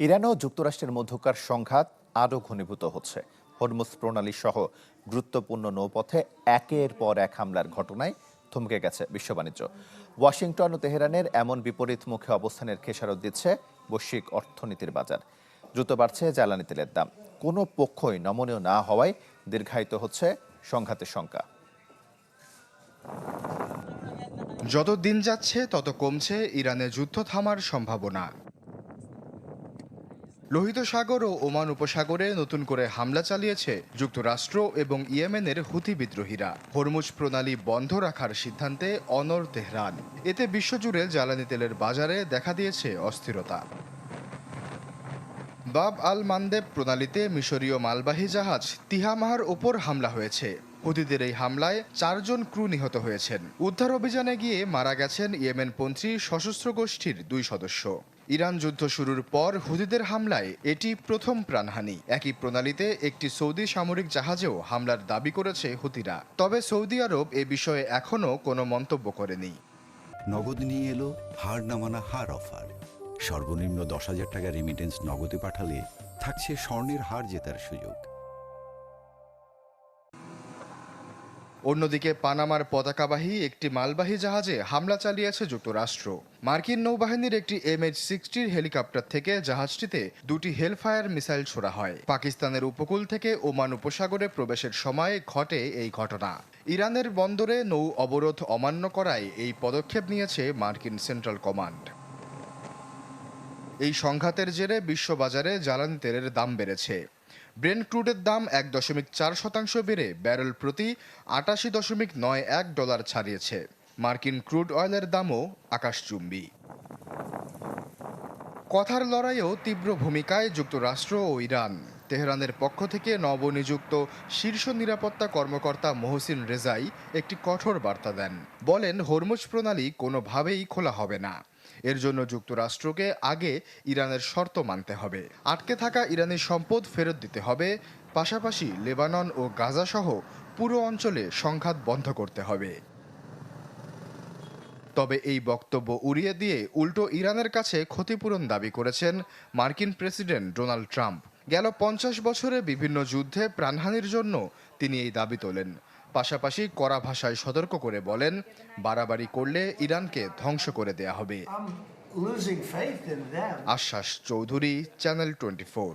Iran ও যুক্তরাষ্ট্রের মধ্যকার সংঘাত আরও ঘনীভূত হচ্ছে। হরমুজ প্রণালী সহ গুরুত্বপূর্ণ নৌপথে একের পর এক হামলার ঘটনায় থমকে গেছে বিশ্ব বাণিজ্য। ওয়াশিংটন ও তেহরানের এমন বিপরীতমুখী অবস্থানের খেসারত দিচ্ছে বৈশ্বিক অর্থনীতির বাজার। দ্রুত বাড়ছে জ্বালানি তেলের দাম। কোনো পক্ষই নমনীয় না হওয়ায় দীর্ঘায়িত হচ্ছে সংঘাতের শঙ্কা। যত দিন যাচ্ছে তত কমছে ইরানে যুদ্ধ থামার সম্ভাবনা। লোহিত সাগর ও ওমান উপসাগরে নতুন করে হামলা চালিয়েছে যুক্তরাষ্ট্র এবং ইয়েমেনের হুথি বিদ্রোহীরা। হরমুজ প্রণালী বন্ধ রাখার সিদ্ধান্তে অনড় তেহরান। এতে বিশ্বজুড়ে জ্বালানি তেলের বাজারে দেখা দিয়েছে অস্থিরতা। বাব আল মানদেব প্রণালীতে মিশরীয় মালবাহী জাহাজ তিহামার ওপর হামলা হয়েছে। হুতিদের এই হামলায় 4 জন ক্রু নিহত হয়েছেন। উদ্ধার অভিযানে গিয়ে মারা গেছেন ইয়েমেনপন্থী সশস্ত্র গোষ্ঠীর 2 সদস্য। ইরান যুদ্ধ শুরুর পর হুতিদের হামলায় এটি প্রথম প্রাণহানি। একই প্রণালীতে একটি সৌদি সামরিক জাহাজেও হামলার দাবি করেছে হুতিরা। তবে সৌদি আরব এ বিষয়ে এখনও কোনো মন্তব্য করেনি। নগদ নিয়ে এলো হার না মানা হার অফার। সর্বনিম্ন 10,000 টাকা রেমিটেন্স নগদে পাঠালে থাকছে স্বর্ণের হার জেতার সুযোগ। অন্যদিকে পানামার পতাকাবাহী একটি মালবাহী জাহাজে হামলা চালিয়েছে যুক্তরাষ্ট্র। মার্কিন নৌবাহিনীর একটি MH-60 হেলিকপ্টার থেকে জাহাজটিতে 2টি হেলফায়ার মিসাইল ছোড়া হয়। পাকিস্তানের উপকূল থেকে ওমান উপসাগরে প্রবেশের সময় ঘটে এই ঘটনা। ইরানের বন্দরে নৌ অবরোধ অমান্য করায় এই পদক্ষেপ নিয়েছে মার্কিন সেন্ট্রাল কমান্ড। এই সংঘাতের জেরে বিশ্ববাজারে জ্বালানি তেলের দাম বেড়েছে। ব্রেন্ট ক্রুডের দাম 1.4% বেড়ে ব্যারেল প্রতি $88.91 ছাড়িয়েছে। মার্কিন ক্রুড অয়েলের দামও আকাশচুম্বী। কথার লড়াইয়েও তীব্র ভূমিকায় যুক্তরাষ্ট্র ও ইরান। তেহরানের পক্ষ থেকে নবনিযুক্ত শীর্ষ নিরাপত্তা কর্মকর্তা মোহসিন রেজাই একটি কঠোর বার্তা দেন। বলেন, হরমুজ প্রণালী কোনোভাবেই খোলা হবে না। এর জন্য যুক্তরাষ্ট্রকে আগে ইরানের শর্ত মানতে হবে। আটকে থাকা ইরানি সম্পদ ফেরত দিতে হবে। পাশাপাশি লেবানন ও গাজা সহ পুরো অঞ্চলে সংঘাত বন্ধ করতে হবে। তবে এই বক্তব্য উড়িয়ে দিয়ে উল্টো ইরানের কাছে ক্ষতিপূরণ দাবি করেছেন মার্কিন প্রেসিডেন্ট ডোনাল্ড ট্রাম্প। গেল 50 বছরে বিভিন্ন যুদ্ধে প্রাণহানির জন্য তিনি এই দাবি তোলেন। পাশাপাশি কড়া ভাষায় সতর্ক করে বলেন, বাড়াবাড়ি করলে ইরানকে ধ্বংস করে দেয়া হবে। আশ্বাস চৌধুরী, চ্যানেল 24।